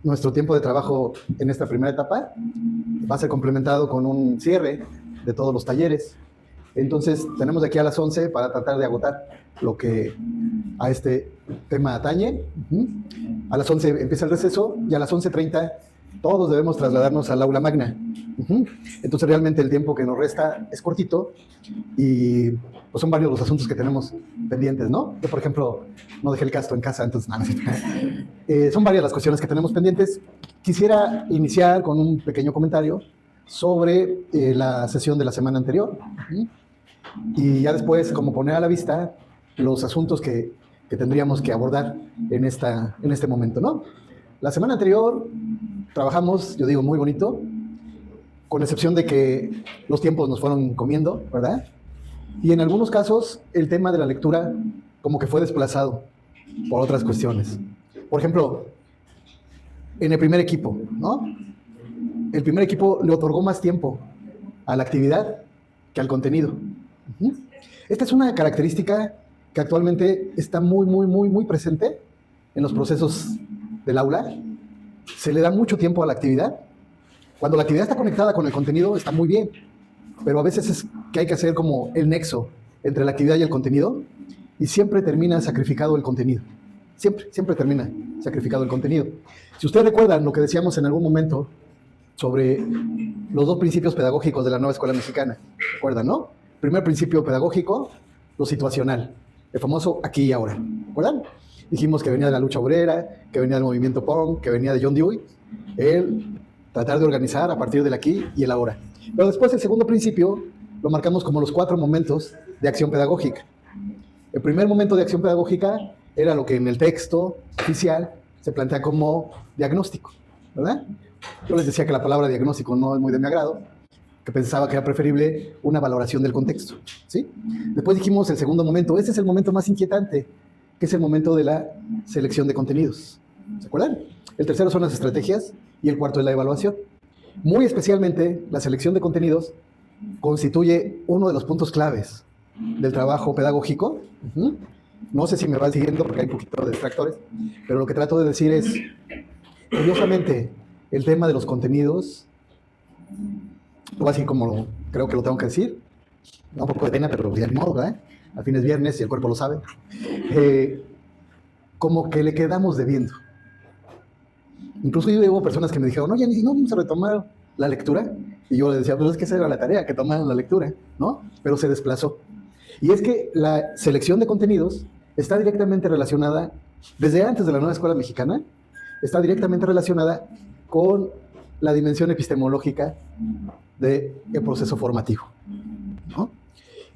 Nuestro tiempo de trabajo en esta primera etapa va a ser complementado con un cierre de todos los talleres. Entonces, tenemos de aquí a las 11 para tratar de agotar lo que a este tema atañe. A las 11 empieza el receso y a las 11:30 todos debemos trasladarnos al aula magna. Entonces, realmente el tiempo que nos resta es cortito y pues son varios los asuntos que tenemos pendientes, ¿no? Yo, por ejemplo, no dejé el casto en casa, entonces nada. Son varias las cuestiones que tenemos pendientes. Quisiera iniciar con un pequeño comentario sobre la sesión de la semana anterior. Y ya después, como poner a la vista los asuntos que tendríamos que abordar en este momento, ¿no? La semana anterior trabajamos, yo digo, muy bonito, con excepción de que los tiempos nos fueron comiendo, ¿verdad? Y en algunos casos el tema de la lectura como que fue desplazado por otras cuestiones. Por ejemplo, en el primer equipo, ¿no? El primer equipo le otorgó más tiempo a la actividad que al contenido. Esta es una característica que actualmente está muy presente en los procesos del aula. Se le da mucho tiempo a la actividad. Cuando la actividad está conectada con el contenido está muy bien, pero a veces es que hay que hacer como el nexo entre la actividad y el contenido y siempre termina sacrificado el contenido. Siempre termina sacrificado el contenido. Si ustedes recuerdan lo que decíamos en algún momento sobre los dos principios pedagógicos de la nueva escuela mexicana, ¿recuerdan, no? Primer principio pedagógico, lo situacional, el famoso aquí y ahora, ¿recuerdan? Dijimos que venía de la lucha obrera, que venía del movimiento punk, que venía de John Dewey, el tratar de organizar a partir del aquí y el ahora. Pero después el segundo principio lo marcamos como los 4 momentos de acción pedagógica. El primer momento de acción pedagógica era lo que en el texto oficial se plantea como diagnóstico, ¿verdad? Yo les decía que la palabra diagnóstico no es muy de mi agrado, que pensaba que era preferible una valoración del contexto, ¿sí? Después dijimos el segundo momento, este es el momento más inquietante, que es el momento de la selección de contenidos, ¿se acuerdan? El tercero son las estrategias y el cuarto es la evaluación. Muy especialmente, la selección de contenidos constituye uno de los puntos claves del trabajo pedagógico. No sé si me van siguiendo porque hay un poquito de distractores, pero lo que trato de decir es, curiosamente, el tema de los contenidos, lo así como creo que lo tengo que decir, da un poco de pena, pero ya ni modo, ¿verdad? Al fin es viernes y el cuerpo lo sabe. Como que le quedamos debiendo. Incluso yo hubo personas que me dijeron, oye, no vamos a retomar la lectura. Y yo les decía, pues es que esa era la tarea, que tomaran la lectura, ¿no? Pero se desplazó. Y es que la selección de contenidos está directamente relacionada, desde antes de la nueva escuela mexicana, está directamente relacionada con la dimensión epistemológica del proceso formativo, ¿no?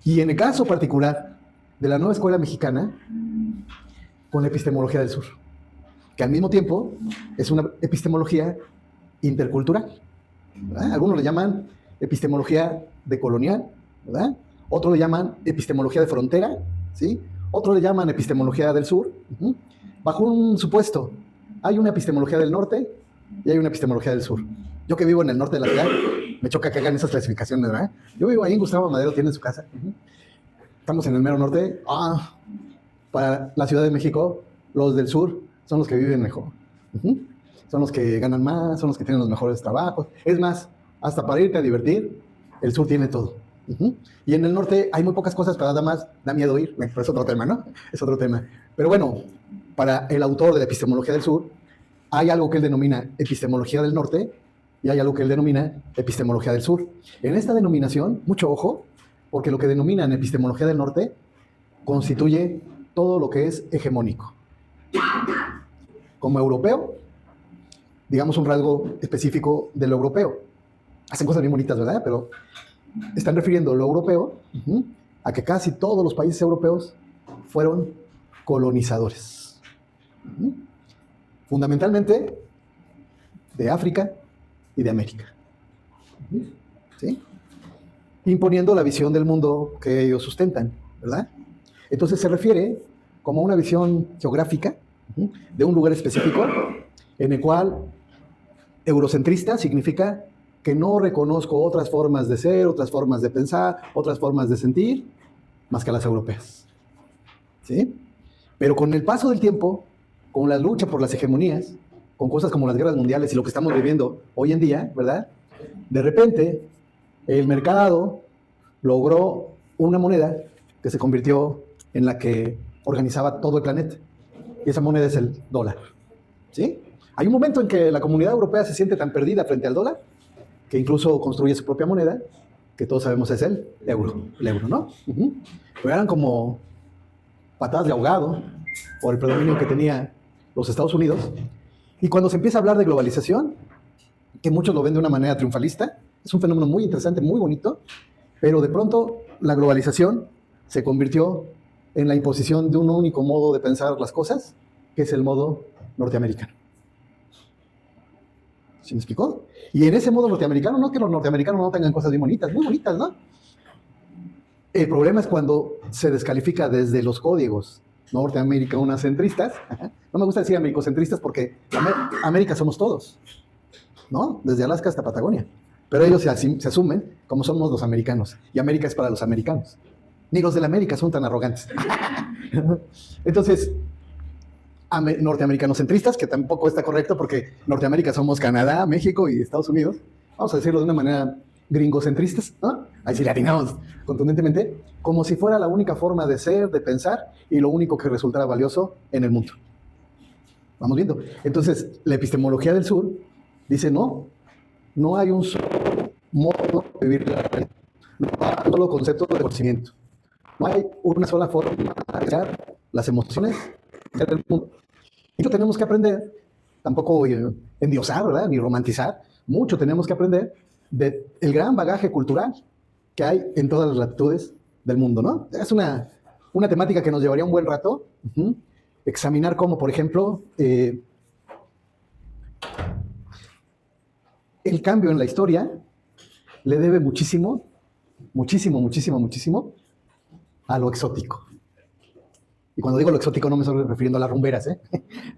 Y en el caso particular de la nueva escuela mexicana, con la epistemología del sur, que al mismo tiempo es una epistemología intercultural, ¿verdad? Algunos le llaman epistemología decolonial, ¿verdad? Otros le llaman epistemología de frontera, ¿sí? Otros le llaman epistemología del sur, bajo un supuesto. Hay una epistemología del norte y hay una epistemología del sur. Yo que vivo en el norte de la ciudad, me choca que hagan esas clasificaciones, ¿verdad? Yo vivo ahí en Gustavo Madero, tiene su casa. Estamos en el mero norte. Para la Ciudad de México, los del sur son los que viven mejor. Son los que ganan más, son los que tienen los mejores trabajos. Es más, hasta para irte a divertir, el sur tiene todo. Y en el norte hay muy pocas cosas, pero nada más da miedo ir. Pero es otro tema, ¿no? Es otro tema. Pero bueno, para el autor de la epistemología del sur, hay algo que él denomina epistemología del norte y hay algo que él denomina epistemología del sur. En esta denominación, mucho ojo, porque lo que denominan epistemología del norte constituye todo lo que es hegemónico. Como europeo, digamos un rasgo específico de lo europeo. Hacen cosas bien bonitas, ¿verdad? Pero están refiriendo lo europeo a que casi todos los países europeos fueron colonizadores. Fundamentalmente de África y de América. ¿Sí? Imponiendo la visión del mundo que ellos sustentan, ¿verdad? Entonces se refiere como una visión geográfica de un lugar específico en el cual eurocentrista significa que no reconozco otras formas de ser, otras formas de pensar, otras formas de sentir, más que las europeas. ¿Sí? Pero con el paso del tiempo, con la lucha por las hegemonías, con cosas como las guerras mundiales y lo que estamos viviendo hoy en día, ¿verdad? De repente, el mercado logró una moneda que se convirtió en la que organizaba todo el planeta. Y esa moneda es el dólar, ¿sí? Hay un momento en que la comunidad europea se siente tan perdida frente al dólar que incluso construye su propia moneda, que todos sabemos es el euro, ¿no? Pero eran como patadas de ahogado por el predominio que tenía los Estados Unidos. Y cuando se empieza a hablar de globalización, que muchos lo ven de una manera triunfalista, es un fenómeno muy interesante, muy bonito, pero de pronto la globalización se convirtió en la imposición de un único modo de pensar las cosas, que es el modo norteamericano. ¿Sí me explicó? Y en ese modo norteamericano, no es que los norteamericanos no tengan cosas bien bonitas, muy bonitas, ¿no? El problema es cuando se descalifica desde los códigos norteamericano-centristas. No me gusta decir americocentristas porque América somos todos, ¿no? Desde Alaska hasta Patagonia. Pero ellos se asumen como somos los americanos. Y América es para los americanos. Ni los de la América son tan arrogantes. Entonces, norteamericanocentristas, que tampoco está correcto porque Norteamérica somos Canadá, México y Estados Unidos. Vamos a decirlo de una manera gringocentristas, ¿no? Ahí sí le atinamos contundentemente, como si fuera la única forma de ser, de pensar y lo único que resultara valioso en el mundo. Vamos viendo. Entonces, la epistemología del sur dice no hay un solo modo de vivir la realidad, no hay un solo concepto de conocimiento, no hay una sola forma de analizar las emociones del mundo. Y lo tenemos que aprender, tampoco endiosar, ¿verdad? Ni romantizar, mucho tenemos que aprender del gran bagaje cultural que hay en todas las latitudes del mundo, ¿no? Es una temática que nos llevaría un buen rato, examinar cómo, por ejemplo, el cambio en la historia le debe muchísimo a lo exótico. Y cuando digo lo exótico no me estoy refiriendo a las rumberas, no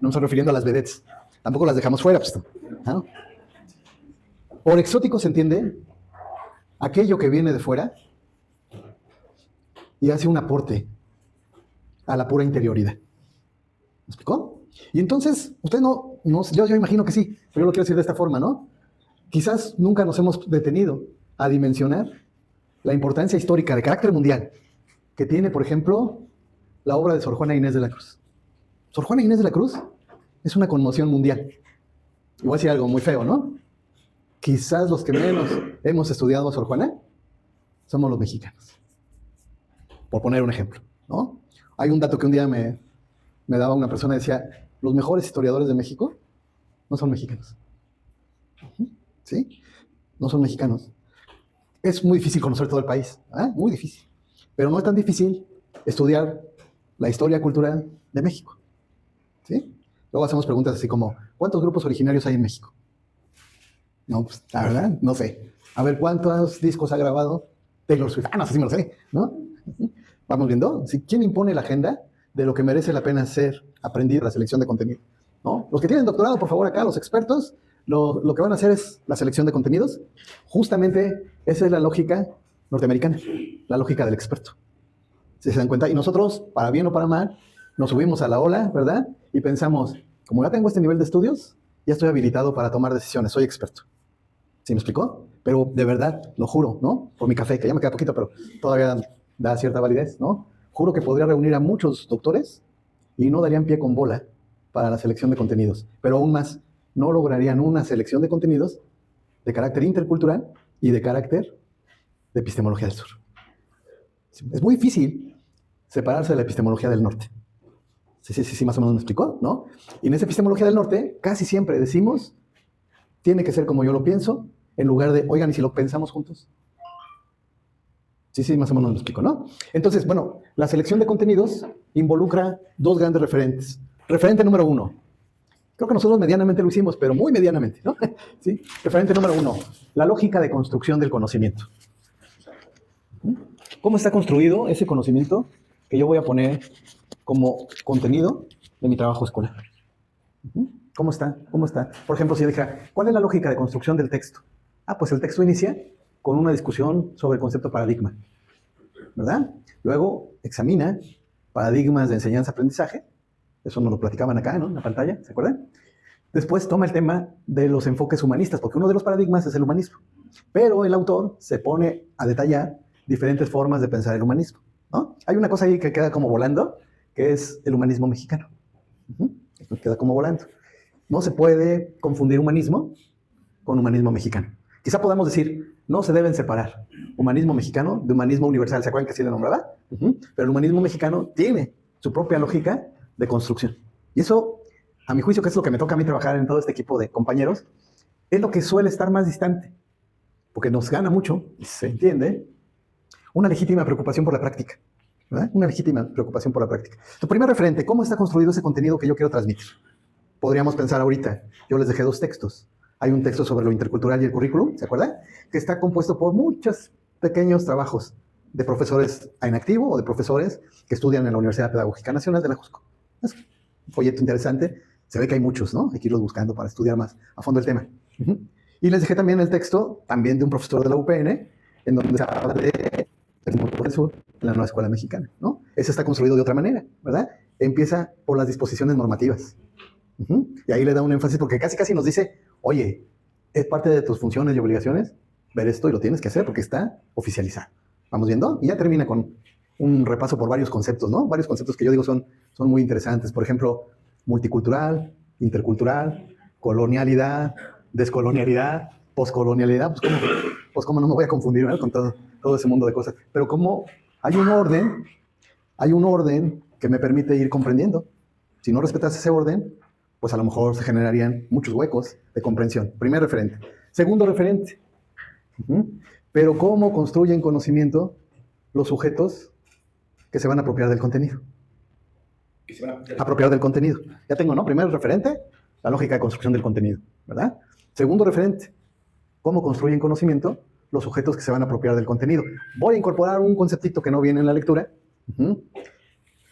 me estoy refiriendo a las vedettes. Tampoco las dejamos fuera, pues, ¿no? Por exótico se entiende aquello que viene de fuera y hace un aporte a la pura interioridad. ¿Me explicó? Y entonces, usted yo imagino que sí, pero yo lo quiero decir de esta forma, ¿no? Quizás nunca nos hemos detenido a dimensionar la importancia histórica de carácter mundial que tiene, por ejemplo, la obra de Sor Juana Inés de la Cruz. Sor Juana Inés de la Cruz es una conmoción mundial. Y voy a decir algo muy feo, ¿no? Quizás los que menos hemos estudiado a Sor Juana somos los mexicanos. Por poner un ejemplo, ¿no? Hay un dato que un día me daba una persona, decía, los mejores historiadores de México no son mexicanos. ¿Sí? No son mexicanos. Es muy difícil conocer todo el país, muy difícil. Pero no es tan difícil estudiar la historia cultural de México. ¿Sí? Luego hacemos preguntas así como, ¿cuántos grupos originarios hay en México? No, pues la verdad, no sé. A ver, ¿cuántos discos ha grabado Taylor Swift? No sé si me lo sé, ¿no? Vamos viendo. ¿Quién impone la agenda de lo que merece la pena ser aprendido, la selección de contenido? ¿No? Los que tienen doctorado, por favor, acá, los expertos, lo que van a hacer es la selección de contenidos. Justamente esa es la lógica norteamericana, la lógica del experto. ¿Sí se dan cuenta? Y nosotros, para bien o para mal, nos subimos a la ola, ¿verdad? Y pensamos, como ya tengo este nivel de estudios, ya estoy habilitado para tomar decisiones, soy experto. ¿Sí me explicó? Pero de verdad, lo juro, ¿no? Por mi café, que ya me queda poquito, pero todavía da cierta validez, ¿no? Juro que podría reunir a muchos doctores y no darían pie con bola para la selección de contenidos. Pero aún más, no lograrían una selección de contenidos de carácter intercultural y de carácter de epistemología del sur. Es muy difícil separarse de la epistemología del norte. Sí, más o menos me explicó, ¿no? Y en esa epistemología del norte casi siempre decimos, tiene que ser como yo lo pienso, en lugar de, oigan, ¿y si lo pensamos juntos? Sí, más o menos me explico, ¿no? Entonces, bueno, la selección de contenidos involucra dos grandes referentes. Referente número 1. Creo que nosotros medianamente lo hicimos, pero muy medianamente, ¿no? ¿Sí? Referente número 1. La lógica de construcción del conocimiento. ¿Cómo está construido ese conocimiento que yo voy a poner como contenido de mi trabajo escolar? ¿Cómo está? Por ejemplo, si yo dijera, ¿cuál es la lógica de construcción del texto? Pues el texto inicia con una discusión sobre el concepto paradigma, ¿verdad? Luego examina paradigmas de enseñanza-aprendizaje. Eso nos lo platicaban acá, ¿no? En la pantalla, ¿se acuerdan? Después toma el tema de los enfoques humanistas, porque uno de los paradigmas es el humanismo. Pero el autor se pone a detallar diferentes formas de pensar el humanismo, ¿no? Hay una cosa ahí que queda como volando, que es el humanismo mexicano. Queda como volando. No se puede confundir humanismo con humanismo mexicano. Quizá podamos decir, no se deben separar humanismo mexicano de humanismo universal. ¿Se acuerdan que así le nombraba? Pero el humanismo mexicano tiene su propia lógica de construcción. Y eso, a mi juicio, que es lo que me toca a mí trabajar en todo este equipo de compañeros, es lo que suele estar más distante, porque nos gana mucho, y se entiende, una legítima preocupación por la práctica, ¿verdad? Una legítima preocupación por la práctica. Lo primer referente, ¿cómo está construido ese contenido que yo quiero transmitir? Podríamos pensar ahorita, yo les dejé 2 textos. Hay un texto sobre lo intercultural y el currículum, ¿se acuerdan? Que está compuesto por muchos pequeños trabajos de profesores en activo o de profesores que estudian en la Universidad Pedagógica Nacional de la Jusco. Es un folleto interesante. Se ve que hay muchos, ¿no? Hay que irlos buscando para estudiar más a fondo el tema. Y les dejé también el texto, también de un profesor de la UPN, en donde se habla de el motor del sur en la nueva escuela mexicana, ¿no? Ese está construido de otra manera, ¿verdad? Empieza por las disposiciones normativas. Y ahí le da un énfasis porque casi nos dice, oye, es parte de tus funciones y obligaciones ver esto y lo tienes que hacer porque está oficializado. ¿Vamos viendo? Y ya termina con un repaso por varios conceptos, ¿no? Varios conceptos que yo digo son muy interesantes. Por ejemplo, multicultural, intercultural, colonialidad, descolonialidad, poscolonialidad. Pues cómo no me voy a confundir, ¿verdad? Con todo ese mundo de cosas. Pero como hay un orden que me permite ir comprendiendo. Si no respetas ese orden, pues a lo mejor se generarían muchos huecos de comprensión. Primer referente. Segundo referente. Pero ¿cómo construyen conocimiento los sujetos que se van a apropiar del contenido? Apropiar del contenido. Ya tengo, ¿no? Primer referente, la lógica de construcción del contenido, ¿verdad? Segundo referente, ¿cómo construyen conocimiento los sujetos que se van a apropiar del contenido? Voy a incorporar un conceptito que no viene en la lectura,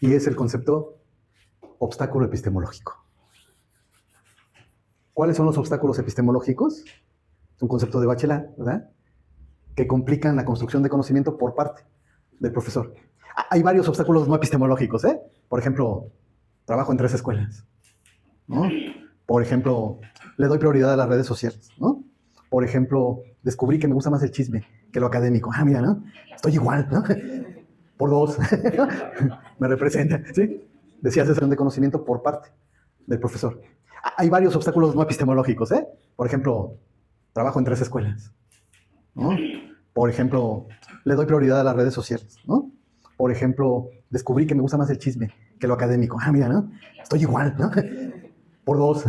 y es el concepto obstáculo epistemológico. ¿Cuáles son los obstáculos epistemológicos? Es un concepto de Bachelard, ¿verdad? Que complican la construcción de conocimiento por parte del profesor. Hay varios obstáculos no epistemológicos, ¿eh? Por ejemplo, trabajo en 3 escuelas, ¿no? Por ejemplo, le doy prioridad a las redes sociales, ¿no? Por ejemplo, descubrí que me gusta más el chisme que lo académico. Ah, mira, ¿no? Estoy igual, ¿no? Por 2. Me representa, ¿sí? Decía sesión de conocimiento por parte del profesor. Hay varios obstáculos no epistemológicos, ¿eh? Por ejemplo, trabajo en 3 escuelas, ¿no? Por ejemplo, le doy prioridad a las redes sociales, ¿no? Por ejemplo, descubrí que me gusta más el chisme que lo académico. Ah, mira, ¿no? Estoy igual, ¿no? Por 2.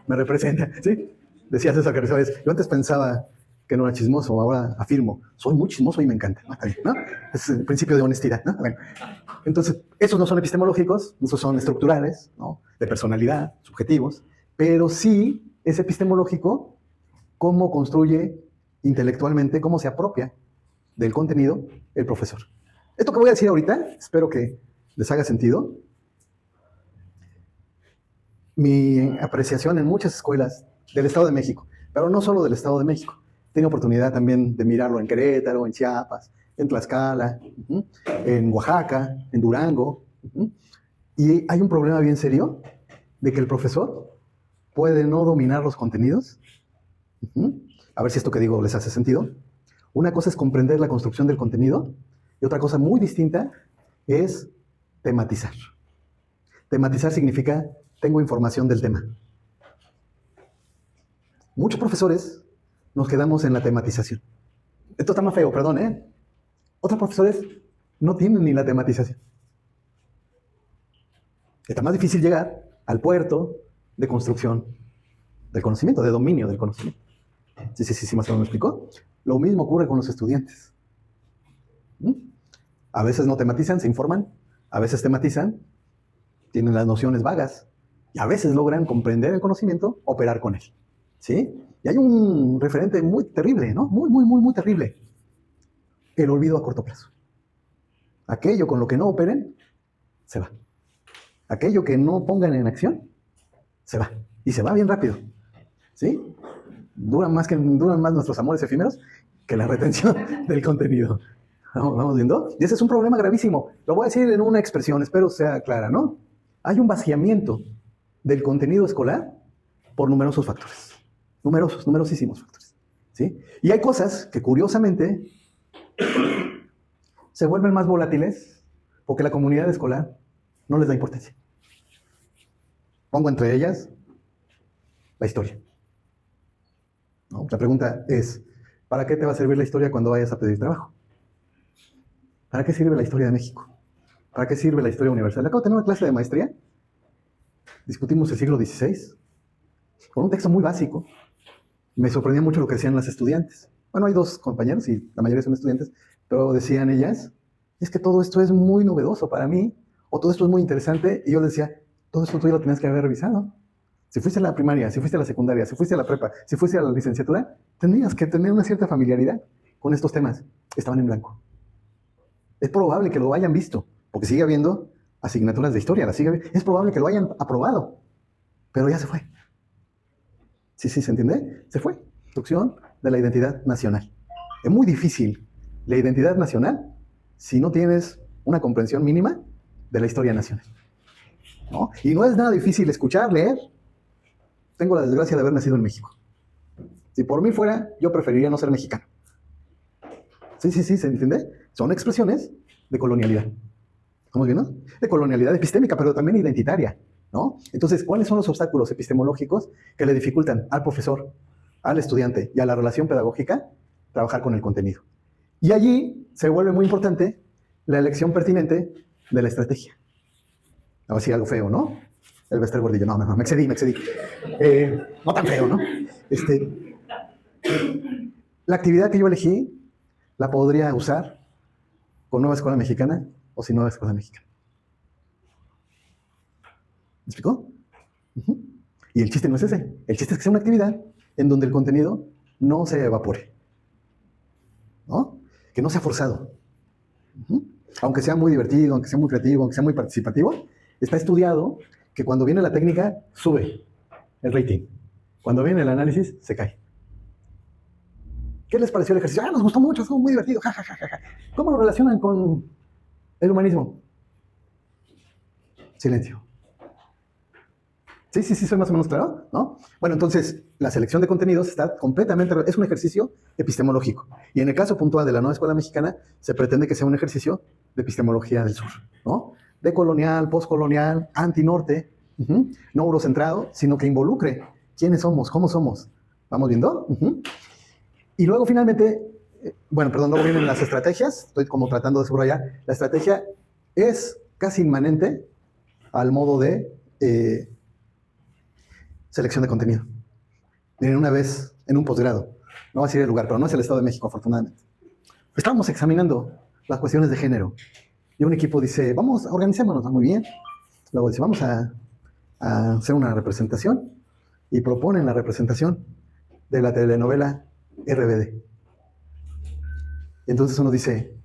Me representa, ¿sí? Decía César Carrizales, yo antes pensaba que no era chismoso, ahora afirmo, soy muy chismoso y me encanta, ¿no? Está bien, ¿no? Es el principio de honestidad, ¿no? Bueno, entonces, esos no son epistemológicos, esos son estructurales, ¿no? De personalidad, subjetivos, pero sí es epistemológico cómo construye intelectualmente, cómo se apropia del contenido el profesor. Esto que voy a decir ahorita, espero que les haga sentido. Mi apreciación en muchas escuelas del Estado de México, pero no solo del Estado de México. Tengo oportunidad también de mirarlo en Querétaro, en Chiapas, en Tlaxcala, en Oaxaca, en Durango. Y hay un problema bien serio de que el profesor puede no dominar los contenidos. A ver si esto que digo les hace sentido. Una cosa es comprender la construcción del contenido y otra cosa muy distinta es tematizar. Tematizar significa tengo información del tema. Muchos profesores nos quedamos en la tematización. Esto está más feo, perdón, ¿eh? Otros profesores no tienen ni la tematización. Está más difícil llegar al puerto de construcción del conocimiento, de dominio del conocimiento. Sí, más o menos me explicó. Lo mismo ocurre con los estudiantes. A veces no tematizan, se informan. A veces tematizan, tienen las nociones vagas. Y a veces logran comprender el conocimiento, operar con él. ¿Sí? Y hay un referente muy terrible, ¿no? Muy terrible. El olvido a corto plazo. Aquello con lo que no operen, se va. Aquello que no pongan en acción, se va. Y se va bien rápido. ¿Sí? Duran más nuestros amores efímeros que la retención del contenido. ¿Vamos viendo? Y ese es un problema gravísimo. Lo voy a decir en una expresión, espero sea clara, ¿no? Hay un vaciamiento del contenido escolar por numerosos factores. Numerosísimos factores. ¿Sí? Y hay cosas que curiosamente se vuelven más volátiles porque la comunidad escolar no les da importancia. Pongo entre ellas la historia. ¿No? La pregunta es, ¿para qué te va a servir la historia cuando vayas a pedir trabajo? ¿Para qué sirve la historia de México? ¿Para qué sirve la historia universal? Acabo de tener una clase de maestría. Discutimos el siglo XVI con un texto muy básico. Me sorprendía mucho lo que decían las estudiantes. Bueno, hay dos compañeros y la mayoría son estudiantes, pero decían ellas, es que todo esto es muy novedoso para mí, o todo esto es muy interesante, y yo les decía, todo esto tú ya lo tenías que haber revisado. Si fuiste a la primaria, si fuiste a la secundaria, si fuiste a la prepa, si fuiste a la licenciatura, tendrías que tener una cierta familiaridad con estos temas. Estaban en blanco. Es probable que lo hayan visto, porque sigue habiendo asignaturas de historia, es probable que lo hayan aprobado, pero ya se fue. Sí, ¿se entiende? Se fue. Construcción de la identidad nacional. Es muy difícil la identidad nacional si no tienes una comprensión mínima de la historia nacional, ¿no? Y no es nada difícil escuchar, leer. Tengo la desgracia de haber nacido en México. Si por mí fuera, yo preferiría no ser mexicano. Sí, ¿se entiende? Son expresiones de colonialidad. ¿Estamos viendo? De colonialidad epistémica, pero también identitaria, ¿no? Entonces, ¿cuáles son los obstáculos epistemológicos que le dificultan al profesor, al estudiante y a la relación pedagógica trabajar con el contenido? Y allí se vuelve muy importante la elección pertinente de la estrategia. A ver si algo feo, ¿no? El Bester Gordillo. No, me excedí. No tan feo, ¿no? La actividad que yo elegí la podría usar con Nueva Escuela Mexicana o sin Nueva Escuela Mexicana. ¿Me explicó? Y el chiste no es ese. El chiste es que sea una actividad en donde el contenido no se evapore, ¿no? Que no sea forzado. Aunque sea muy divertido, aunque sea muy creativo, aunque sea muy participativo, está estudiado que cuando viene la técnica, sube el rating. Cuando viene el análisis, se cae. ¿Qué les pareció el ejercicio? Nos gustó mucho, estuvo muy divertido. Ja. ¿Cómo lo relacionan con el humanismo? Silencio. Sí, soy más o menos claro, ¿no? Bueno, entonces, la selección de contenidos está completamente... Es un ejercicio epistemológico. Y en el caso puntual de la Nueva Escuela Mexicana, se pretende que sea un ejercicio de epistemología del sur, ¿no? Decolonial, postcolonial, antinorte, no eurocentrado, sino que involucre quiénes somos, cómo somos. ¿Vamos viendo? Y luego, finalmente, luego vienen las estrategias. Estoy como tratando de subrayar. La estrategia es casi inmanente al modo de... selección de contenido. Miren, una vez en un posgrado, no voy a decir el lugar, pero no es el Estado de México, afortunadamente. Estábamos examinando las cuestiones de género y un equipo dice, organicémonos, muy bien. Luego dice, vamos a hacer una representación y proponen la representación de la telenovela RBD. Y entonces uno dice,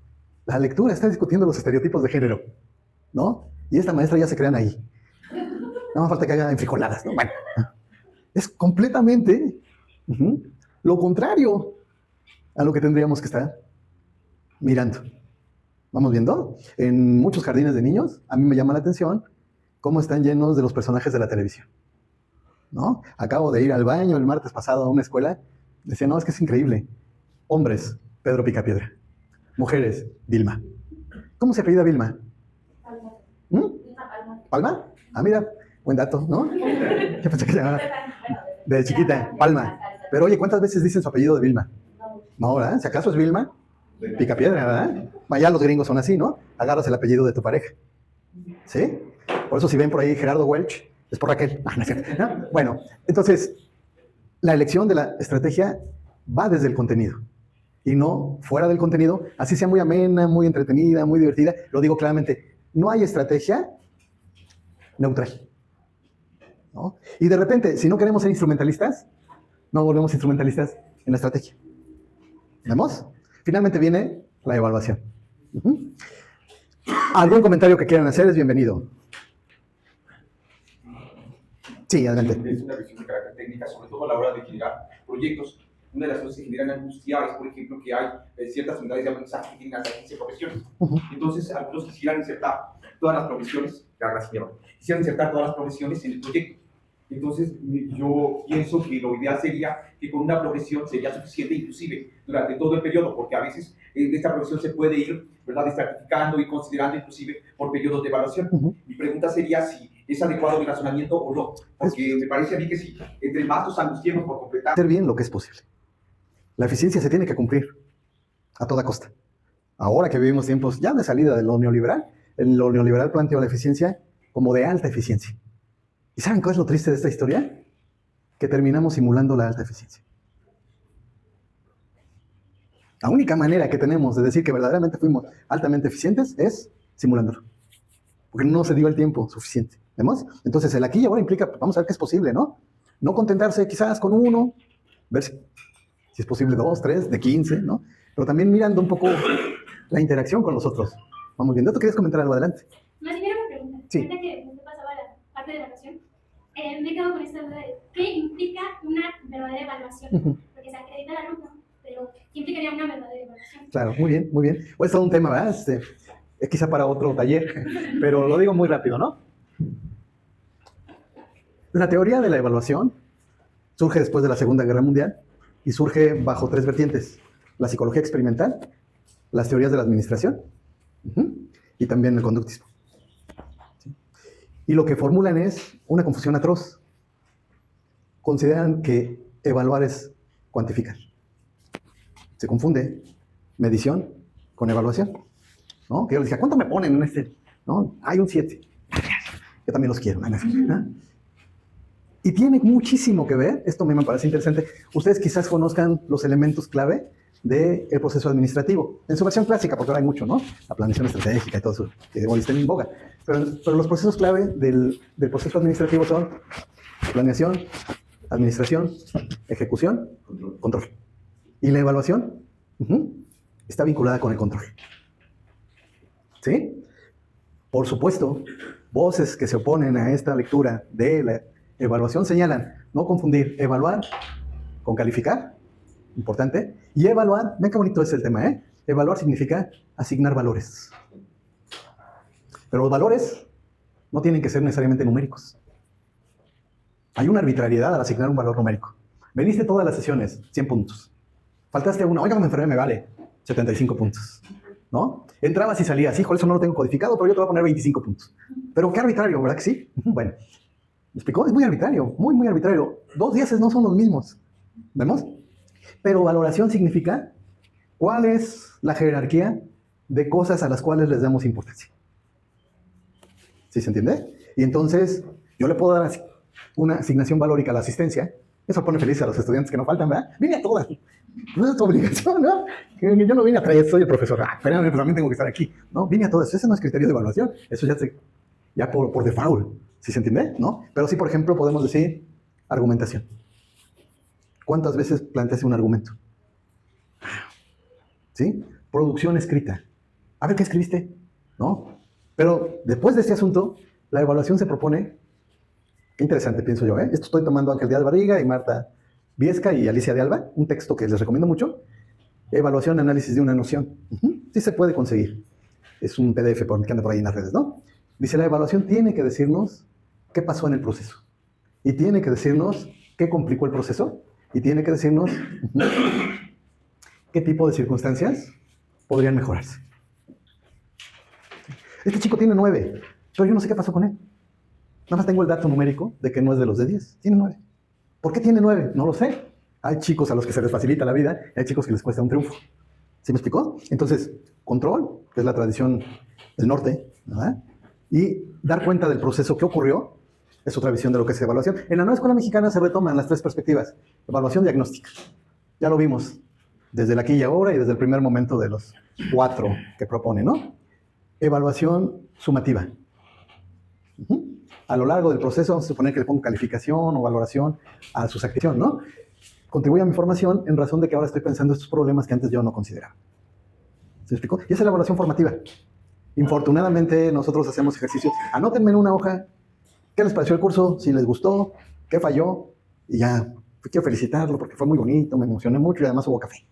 la lectura está discutiendo los estereotipos de género, ¿no? Y esta maestra ya se crean ahí. No me falta que hagan frijoladas, ¿no? Bueno, es completamente lo contrario a lo que tendríamos que estar mirando. ¿Vamos viendo? En muchos jardines de niños, a mí me llama la atención cómo están llenos de los personajes de la televisión, ¿no? Acabo de ir al baño el martes pasado a una escuela, decía, no, es que es increíble. Hombres, Pedro Picapiedra. Mujeres, Vilma. ¿Cómo se apellida Vilma? ¿Palma? Ah, mira, buen dato, ¿no? Yo pensé que se llamaba de chiquita, Palma. Pero oye, ¿cuántas veces dicen su apellido de Vilma? No, ¿verdad? Si acaso es Vilma, Picapiedra, ¿verdad? Ya los gringos son así, ¿no? Agarras el apellido de tu pareja. ¿Sí? Por eso si ven por ahí Gerardo Welch, es por Raquel. No es cierto, ¿no? Bueno, entonces, la elección de la estrategia va desde el contenido y no fuera del contenido, así sea muy amena, muy entretenida, muy divertida. Lo digo claramente, no hay estrategia neutral, ¿no? Y de repente, si no queremos ser instrumentalistas, no volvemos instrumentalistas en la estrategia. ¿Vemos? Finalmente viene la evaluación. ¿Algún comentario que quieran hacer es bienvenido? Sí, adelante. Es una visión de carácter técnica, sobre todo a la hora de generar proyectos. Una de las cosas que generan angustia es, por ejemplo, que hay ciertas unidades de aprendizaje que tienen hasta 15 profesiones. Entonces, algunos quisieran insertar todas las profesiones, quisieran insertar todas las profesiones en el proyecto. Entonces, yo pienso que lo ideal sería que con una progresión sería suficiente, inclusive durante todo el periodo, porque a veces esta progresión se puede ir, ¿verdad?, estratificando y considerando inclusive por periodos de evaluación. Mi pregunta sería si es adecuado mi razonamiento o no, porque me parece a mí que sí, entre más nos angustiemos por completar. Hacer bien lo que es posible. La eficiencia se tiene que cumplir a toda costa. Ahora que vivimos tiempos ya de salida de lo neoliberal planteó la eficiencia como de alta eficiencia. ¿Y saben cuál es lo triste de esta historia? Que terminamos simulando la alta eficiencia. La única manera que tenemos de decir que verdaderamente fuimos altamente eficientes es simulándolo. Porque no se dio el tiempo suficiente. ¿Vemos? Entonces, el aquí y ahora implica, vamos a ver qué es posible, ¿no? No contentarse quizás con uno, ver si es posible 2, 3, de 15, ¿no? Pero también mirando un poco la interacción con los otros. Vamos viendo. ¿Tú quieres comentar algo? Adelante. Más bien una pregunta. Sí. Ahorita que usted pasaba a la parte de evaluación, me quedo con esta duda de qué implica una verdadera evaluación. Porque se acredita al alumno, pero ¿qué implicaría una verdadera evaluación? Claro, muy bien, muy bien. Pues es todo un tema, ¿verdad? Es quizá para otro taller, pero lo digo muy rápido, ¿no? La teoría de la evaluación surge después de la Segunda Guerra Mundial y surge bajo 3 vertientes: la psicología experimental, las teorías de la administración y también el conductismo. ¿Sí? Y lo que formulan es una confusión atroz. Consideran que evaluar es cuantificar. Se confunde medición con evaluación, ¿no? Que yo les decía, ¿cuánto me ponen en este? ¿No? Hay un 7. Yo también los quiero. ¿No? Y tiene muchísimo que ver, esto me parece interesante, ustedes quizás conozcan los elementos clave del proceso administrativo, en su versión clásica, porque ahora hay mucho, ¿no? La planeación estratégica y todo eso, que hoy está en boga. Pero los procesos clave del proceso administrativo son planeación, administración, ejecución, control. Y la evaluación está vinculada con el control. ¿Sí? Por supuesto, voces que se oponen a esta lectura de la evaluación señalan no confundir evaluar con calificar, importante, y evaluar, ven qué bonito es el tema, ¿eh? Evaluar significa asignar valores. Pero los valores no tienen que ser necesariamente numéricos. Hay una arbitrariedad al asignar un valor numérico. Veniste todas las sesiones, 100 puntos. Faltaste una, oiga, me enfermé, me vale 75 puntos, ¿no? Entrabas y salías, híjole, eso no lo tengo codificado, pero yo te voy a poner 25 puntos. Pero qué arbitrario, ¿verdad que sí? Bueno, ¿me explicó? Es muy arbitrario, muy, muy arbitrario. 2 10 no son los mismos, ¿vemos? Pero valoración significa cuál es la jerarquía de cosas a las cuales les damos importancia. ¿Sí se entiende? Y entonces, yo le puedo dar una asignación valórica a la asistencia. Eso pone felices a los estudiantes que no faltan, ¿verdad? Vine a todas. No es tu obligación, ¿no? Que yo no vine a traer, soy el profesor. Espérame, pero también tengo que estar aquí. No, vine a todas. Ese no es criterio de evaluación. Eso ya por default. ¿Sí se entiende? ¿No? Pero sí, por ejemplo, podemos decir argumentación. ¿Cuántas veces planteaste un argumento? ¿Sí? Producción escrita. A ver qué escribiste, ¿no? Pero después de este asunto, la evaluación se propone. Qué interesante, pienso yo, ¿eh? Esto estoy tomando Ángel Díaz Barriga y Marta Viesca y Alicia de Alba, un texto que les recomiendo mucho. Evaluación, análisis de una noción. Sí se puede conseguir. Es un PDF que anda por ahí en las redes, ¿no? Dice, la evaluación tiene que decirnos qué pasó en el proceso. Y tiene que decirnos qué complicó el proceso. Y tiene que decirnos qué tipo de circunstancias podrían mejorarse. Este chico tiene 9, pero yo no sé qué pasó con él. Nada más tengo el dato numérico de que no es de los de 10. Tiene 9. ¿Por qué tiene 9? No lo sé. Hay chicos a los que se les facilita la vida y hay chicos que les cuesta un triunfo. ¿Sí me explicó? Entonces, control, que es la tradición del norte, ¿verdad? Y dar cuenta del proceso que ocurrió es otra visión de lo que es evaluación. En la nueva escuela mexicana se retoman las 3 perspectivas. Evaluación diagnóstica. Ya lo vimos desde el aquí y ahora y desde el primer momento de los 4 que propone, ¿no? Evaluación sumativa. A lo largo del proceso vamos a suponer que le pongo calificación o valoración a su satisfacción, ¿no? Contribuye a mi formación en razón de que ahora estoy pensando estos problemas que antes yo no consideraba. ¿Se me explicó? Y esa es la evaluación formativa. Infortunadamente nosotros hacemos ejercicios. Anótenme en una hoja qué les pareció el curso, si les gustó, qué falló, y ya quiero felicitarlo porque fue muy bonito, me emocioné mucho y además hubo café.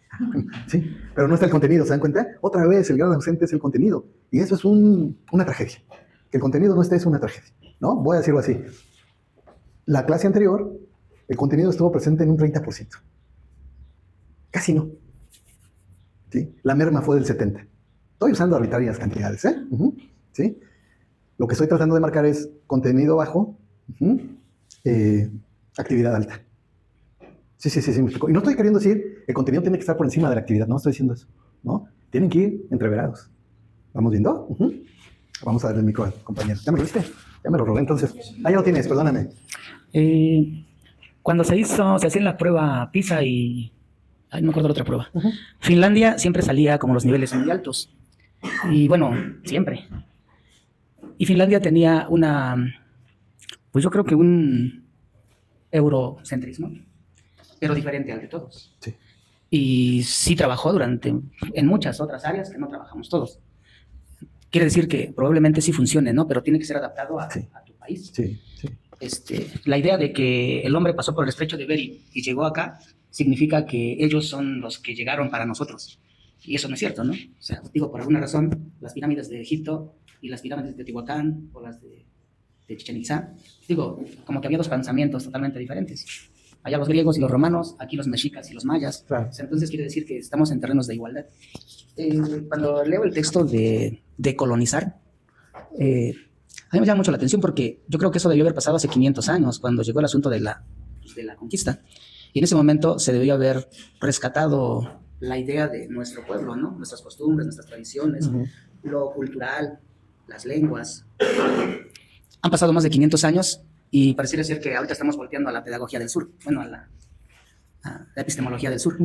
¿Sí? Pero no está el contenido, ¿se dan cuenta? Otra vez, el gran ausente es el contenido. Y eso es una tragedia. Que el contenido no esté es una tragedia, ¿no? Voy a decirlo así. La clase anterior, el contenido estuvo presente en un 30%. Casi no. ¿Sí? La merma fue del 70%. Estoy usando arbitrarias cantidades, ¿eh? ¿Sí? Lo que estoy tratando de marcar es contenido bajo, actividad alta. Sí, me explico. Y no estoy queriendo decir que el contenido tiene que estar por encima de la actividad, no estoy diciendo eso, ¿no? Tienen que ir entreverados. ¿Vamos viendo? Vamos a darle el micro al compañero. ¿Ya me lo viste? Ya me lo robé, entonces. Ah, ya lo tienes, perdóname. Cuando se hacía la prueba PISA y... Ay, no me acuerdo la otra prueba. Finlandia siempre salía como los niveles muy altos. Y bueno, siempre. Y Finlandia tenía pues yo creo que un eurocentrismo, pero diferente al de todos. Sí. Y sí trabajó en muchas otras áreas que no trabajamos todos. Quiere decir que probablemente sí funcione, ¿no? Pero tiene que ser adaptado a tu país. Sí. La idea de que el hombre pasó por el estrecho de Bering y llegó acá significa que ellos son los que llegaron para nosotros. Y eso no es cierto, ¿no? O sea, digo, por alguna razón, las pirámides de Egipto y las pirámides de Teotihuacán o las de Chichén Itzá, digo, como que había dos pensamientos totalmente diferentes. Allá los griegos y los romanos, aquí los mexicas y los mayas. Claro. O sea, entonces quiere decir que estamos en terrenos de igualdad. Cuando leo el texto de colonizar, a mí me llama mucho la atención porque yo creo que eso debió haber pasado hace 500 años, cuando llegó el asunto de la conquista. Y en ese momento se debió haber rescatado la idea de nuestro pueblo, ¿no? Nuestras costumbres, nuestras tradiciones, lo cultural, las lenguas. Han pasado más de 500 años y pareciera ser que ahorita estamos volteando a la pedagogía del sur, bueno, a la epistemología del sur.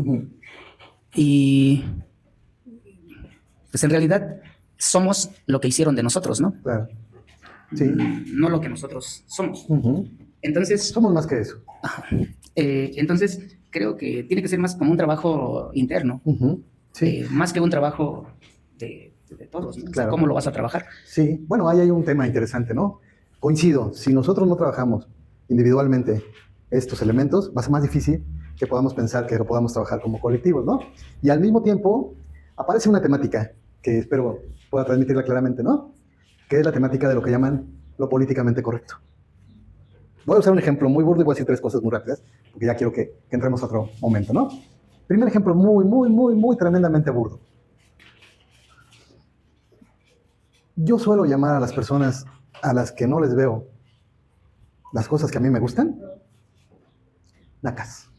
Y pues en realidad somos lo que hicieron de nosotros, ¿no? Claro. Sí. No lo que nosotros somos. Entonces... Somos más que eso. Entonces, creo que tiene que ser más como un trabajo interno, Sí. más que un trabajo de todos, ¿no? Claro. O sea, ¿cómo lo vas a trabajar? Sí, bueno, ahí hay un tema interesante, ¿no? Coincido, si nosotros no trabajamos individualmente estos elementos, va a ser más difícil que podamos pensar que lo podamos trabajar como colectivos, ¿no? Y al mismo tiempo, aparece una temática que espero pueda transmitirla claramente, ¿no? Que es la temática de lo que llaman lo políticamente correcto. Voy a usar un ejemplo muy burdo y voy a decir 3 cosas muy rápidas, porque ya quiero que entremos a otro momento, ¿no? Primer ejemplo muy tremendamente burdo. Yo suelo llamar a las personas a las que no les veo las cosas que a mí me gustan, nacas.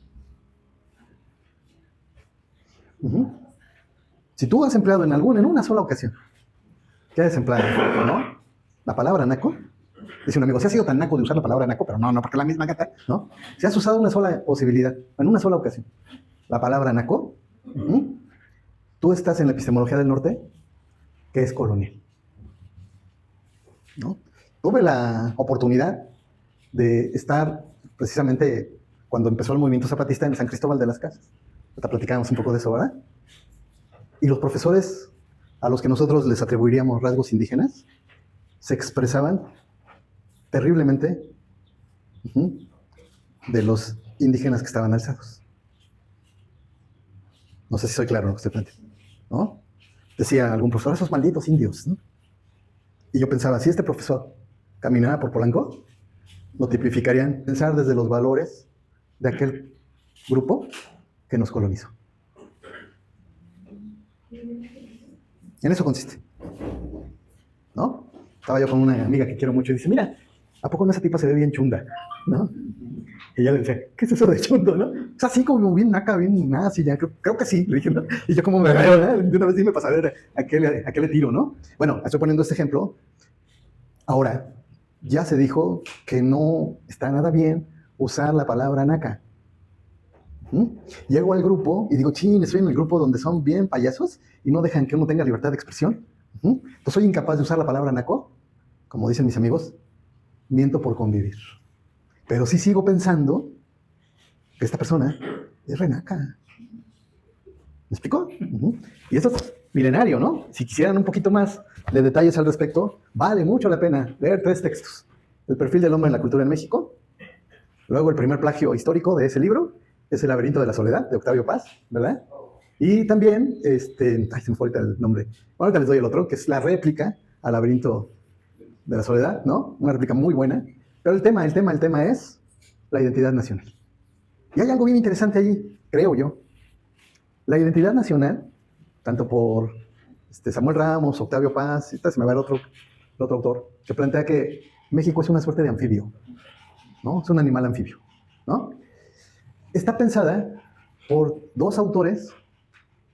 Si tú has empleado en una sola ocasión, ¿qué has empleado? ¿No? La palabra naco. Dice un amigo, si has sido tan naco de usar la palabra naco, pero no, porque es la misma gata, ¿no? Si has usado una sola posibilidad, en una sola ocasión, la palabra naco, tú estás en la epistemología del norte, que es colonial, ¿no? Tuve la oportunidad de estar precisamente cuando empezó el movimiento zapatista en San Cristóbal de las Casas. Ahorita platicábamos un poco de eso, ¿verdad? Y los profesores a los que nosotros les atribuiríamos rasgos indígenas se expresaban terriblemente de los indígenas que estaban alzados. No sé si soy claro en lo que estoy planteando, ¿no? Decía algún profesor, esos malditos indios, ¿no? Y yo pensaba, si este profesor caminara por Polanco, lo tipificarían pensar desde los valores de aquel grupo que nos colonizó. En eso consiste, ¿no? Estaba yo con una amiga que quiero mucho y dice, mira, ¿a poco no esa tipa se ve bien chunda? ¿No? Y ella le decía, ¿qué es eso de chundo, no? O sea, así como bien naca, bien nazi, ya, creo que sí, le dije, ¿no? Y yo como me veo, ¿no? De una vez sí me pasa a ver a qué le tiro, ¿no? Bueno, estoy poniendo este ejemplo. Ahora, ya se dijo que no está nada bien usar la palabra naca. Llego al grupo y digo, chin, estoy en el grupo donde son bien payasos y no dejan que uno tenga libertad de expresión. Pues soy incapaz de usar la palabra naco, como dicen mis amigos, miento por convivir. Pero sí sigo pensando que esta persona es renaca. ¿Me explico? Y esto es milenario, ¿no? Si quisieran un poquito más de detalles al respecto, vale mucho la pena leer 3 textos. El perfil del hombre en la cultura en México, luego el primer plagio histórico de ese libro, es El laberinto de la soledad, de Octavio Paz, ¿verdad? Y también, ay, se me fue ahorita el nombre. Bueno, ahorita les doy el otro, que es la réplica al laberinto de la soledad, ¿no? Una réplica muy buena. Pero el tema es la identidad nacional. Y hay algo bien interesante allí, creo yo. La identidad nacional, tanto por Samuel Ramos, Octavio Paz, se me va el otro autor, que plantea que México es una suerte de anfibio, ¿no? Es un animal anfibio, ¿no? Está pensada por dos autores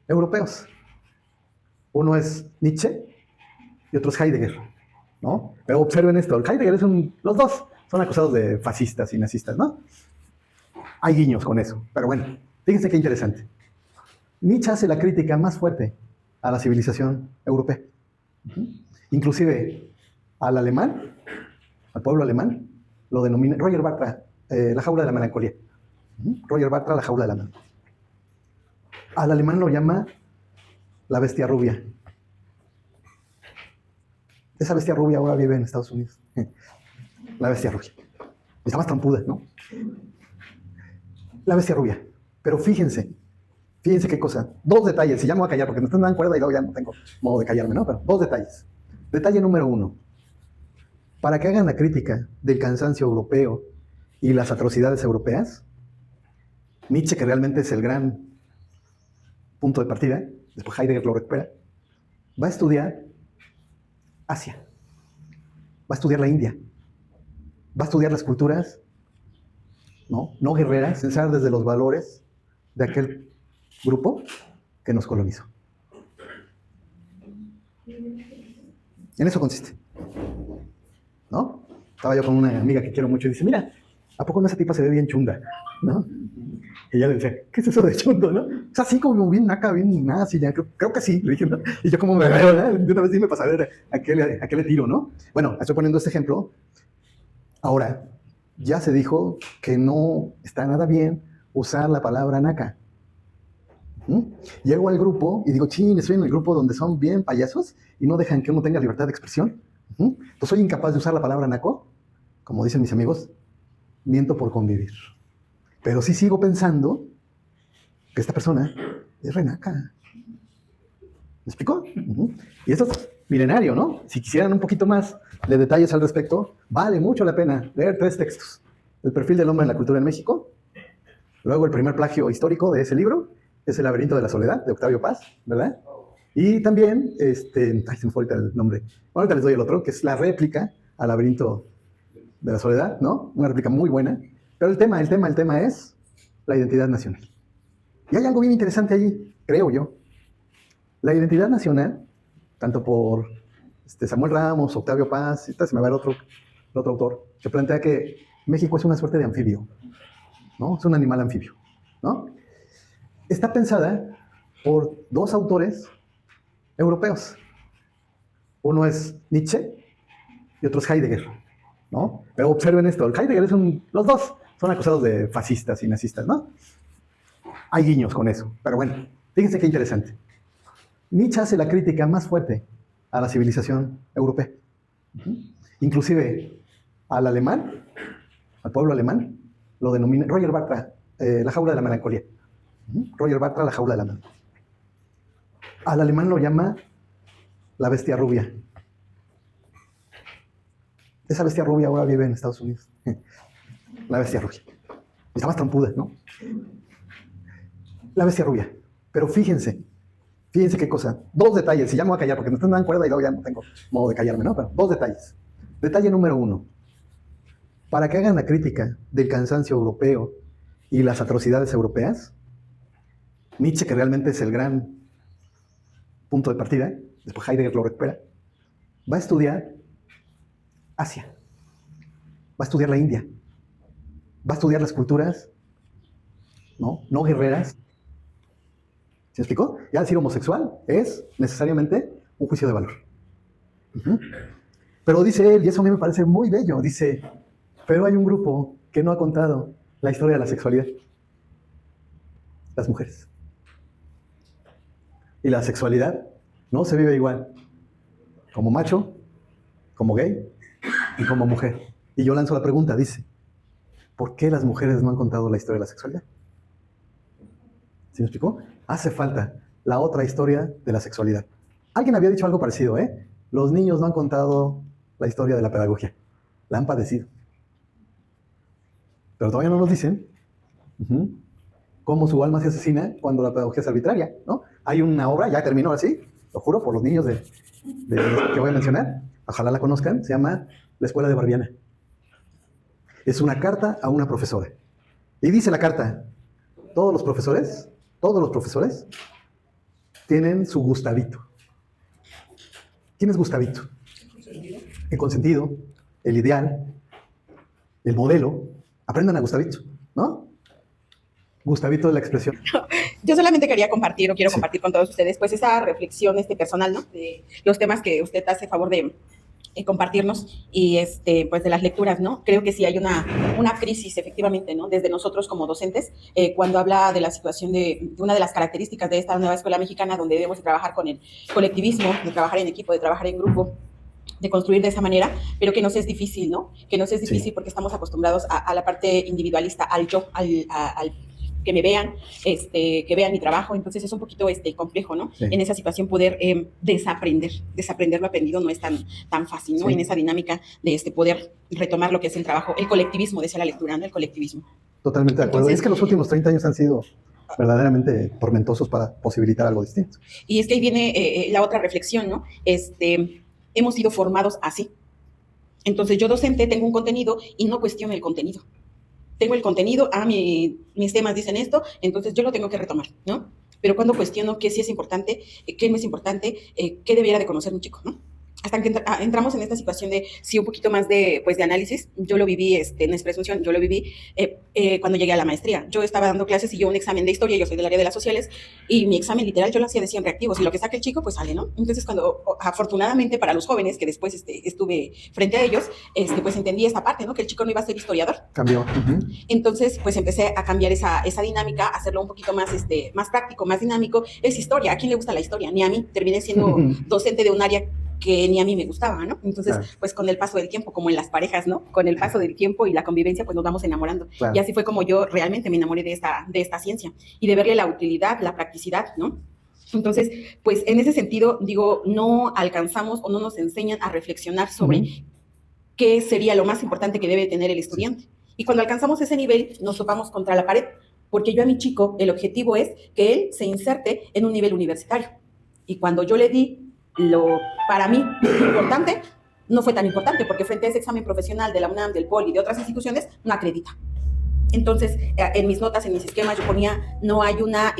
europeos. Uno es Nietzsche y otro es Heidegger, ¿no? Pero observen esto, Heidegger los dos son acusados de fascistas y nazistas, ¿no? Hay guiños con eso, pero bueno, fíjense qué interesante. Nietzsche hace la crítica más fuerte a la civilización europea. Inclusive al alemán, al pueblo alemán, lo denomina Roger Bartra, la jaula de la melancolía. Roger Bartra, la jaula de la melancolía. Al alemán lo llama la bestia rubia. Esa bestia rubia ahora vive en Estados Unidos. La bestia rubia. Está más trompuda, ¿no? La bestia rubia. Pero fíjense qué cosa. Dos detalles, y ya me voy a callar porque me están dando cuerda y luego ya no tengo modo de callarme, ¿no? Pero dos detalles. Detalle número uno. Para que hagan la crítica del cansancio europeo y las atrocidades europeas, Nietzsche, que realmente es el gran punto de partida, después Heidegger lo recupera, va a estudiar Asia, va a estudiar la India, va a estudiar las culturas no guerreras, pensar desde los valores de aquel grupo que nos colonizó. En eso consiste, ¿no? Estaba yo con una amiga que quiero mucho y dice, mira, ¿a poco no esa tipa se ve bien chunda? ¿No? Y ella le decía, ¿qué es eso de chundo, no? O sea, así como bien naca, bien nazi, ya, creo que sí, le dije, ¿no? Y yo como me veo, ¿no? De una vez dime para saber a qué le tiro, ¿no? Bueno, estoy poniendo este ejemplo. Ahora, ya se dijo que no está nada bien usar la palabra naca. Llego al grupo y digo, chin, estoy en el grupo donde son bien payasos y no dejan que uno tenga libertad de expresión. Pues soy incapaz de usar la palabra naco, como dicen mis amigos, miento por convivir. Pero sí sigo pensando que esta persona es renaca. ¿Me explicó? Y esto es milenario, ¿no? Si quisieran un poquito más de detalles al respecto, vale mucho la pena leer 3 textos. El perfil del hombre en la cultura en México, luego el primer plagio histórico de ese libro, es El laberinto de la soledad, de Octavio Paz, ¿verdad? Y también, ay, se me fue ahorita el nombre. Bueno, ahorita les doy el otro, que es la réplica al laberinto de la soledad, ¿no? Una réplica muy buena. Pero el tema es la identidad nacional. Y hay algo bien interesante allí, creo yo. La identidad nacional, tanto por Samuel Ramos, Octavio Paz, se me va el otro autor, que plantea que México es una suerte de anfibio, ¿no? Es un animal anfibio, ¿no? Está pensada por dos autores europeos. Uno es Nietzsche y otro es Heidegger, ¿no? Pero observen esto, Heidegger los dos son acusados de fascistas y nazistas, ¿no? Hay guiños con eso, pero bueno, fíjense qué interesante. Nietzsche hace la crítica más fuerte a la civilización europea. Inclusive al alemán, al pueblo alemán, lo denomina Roger Bartra, la jaula de la melancolía. Roger Bartra, la jaula de la melancolía. Al alemán lo llama la bestia rubia. Esa bestia rubia ahora vive en Estados Unidos. La bestia rubia. Está más trompuda, ¿no? La bestia rubia. Pero fíjense qué cosa. Dos detalles, y ya me voy a callar porque me están dando cuerda y luego ya no tengo modo de callarme, ¿no? Pero dos detalles. Detalle número uno. Para que hagan la crítica del cansancio europeo y las atrocidades europeas, Nietzsche, que realmente es el gran punto de partida, después Heidegger lo recupera, va a estudiar Asia, va a estudiar la India, va a estudiar las culturas no guerreras. ¿Se me explicó? Ya decir homosexual es necesariamente un juicio de valor. Pero dice él, y eso a mí me parece muy bello, dice, pero hay un grupo que no ha contado la historia de la sexualidad. Las mujeres. Y la sexualidad no se vive igual. Como macho, como gay y como mujer. Y yo lanzo la pregunta, dice, ¿por qué las mujeres no han contado la historia de la sexualidad? ¿Sí me explicó? Hace falta la otra historia de la sexualidad. Alguien había dicho algo parecido, ¿eh? Los niños no han contado la historia de la pedagogía. La han padecido. Pero todavía no nos dicen cómo su alma se asesina cuando la pedagogía es arbitraria, ¿no? Hay una obra, ya terminó así, lo juro, por los niños de que voy a mencionar, ojalá la conozcan, se llama La Escuela de Barbiana. Es una carta a una profesora. Y dice la carta, todos los profesores tienen su Gustavito. ¿Quién es Gustavito? El consentido, el ideal, el modelo. Aprendan a Gustavito, ¿no? Gustavito es la expresión. Yo solamente quería compartir, o quiero Sí. compartir con todos ustedes, pues esa reflexión personal, ¿no? De los temas que usted hace favor de compartirnos y pues de las lecturas, ¿no? Creo que sí hay una crisis, efectivamente, ¿no? Desde nosotros como docentes, cuando habla de la situación de una de las características de esta nueva escuela mexicana, donde debemos de trabajar con el colectivismo, de trabajar en equipo, de trabajar en grupo, de construir de esa manera, pero que nos es difícil, ¿no? Que nos es difícil porque estamos acostumbrados a la parte individualista, al yo, al que me vean, que vean mi trabajo, entonces es un poquito complejo, ¿no? Sí. En esa situación poder desaprender lo aprendido no es tan fácil, ¿no? Sí. En esa dinámica de poder retomar lo que es el trabajo, el colectivismo, decía la lectura, ¿no? El colectivismo. Totalmente de acuerdo. Entonces- Es que los últimos 30 años han sido verdaderamente tormentosos para posibilitar algo distinto. Y es que ahí viene la otra reflexión, ¿no? Hemos sido formados así. Entonces yo docente tengo un contenido y no cuestiono el contenido. Tengo el contenido, mis temas dicen esto, entonces yo lo tengo que retomar, ¿no? Pero cuando cuestiono qué sí es importante, qué no es importante, qué debiera de conocer un chico, ¿no? Hasta que entramos en esta situación de, sí, un poquito más de análisis. Yo lo viví, en Expresunción, yo lo viví cuando llegué a la maestría. Yo estaba dando clases y yo un examen de historia, yo soy del área de las sociales, y mi examen literal yo lo hacía de 100 reactivos, y lo que saque el chico, pues sale, ¿no? Entonces, cuando, afortunadamente para los jóvenes, que después estuve frente a ellos, pues entendí esta parte, ¿no? Que el chico no iba a ser historiador. Cambió. Entonces, pues empecé a cambiar esa dinámica, a hacerlo un poquito más, más práctico, más dinámico. Es historia. ¿A quién le gusta la historia? Ni a mí. Terminé siendo docente de un área que ni a mí me gustaba, ¿no? Entonces, Claro. pues con el paso del tiempo, como en las parejas, ¿no? Con el paso del tiempo y la convivencia, pues nos vamos enamorando. Claro. Y así fue como yo realmente me enamoré de esta ciencia y de verle la utilidad, la practicidad, ¿no? Entonces, pues en ese sentido, digo, no alcanzamos o no nos enseñan a reflexionar sobre qué sería lo más importante que debe tener el estudiante. Y cuando alcanzamos ese nivel, nos topamos contra la pared, porque yo a mi chico, el objetivo es que él se inserte en un nivel universitario. Y cuando yo le di lo, para mí, importante, no fue tan importante, porque frente a ese examen profesional de la UNAM, del POL y de otras instituciones, no acredita. Entonces, en mis notas, en mis esquemas, yo ponía, no hay una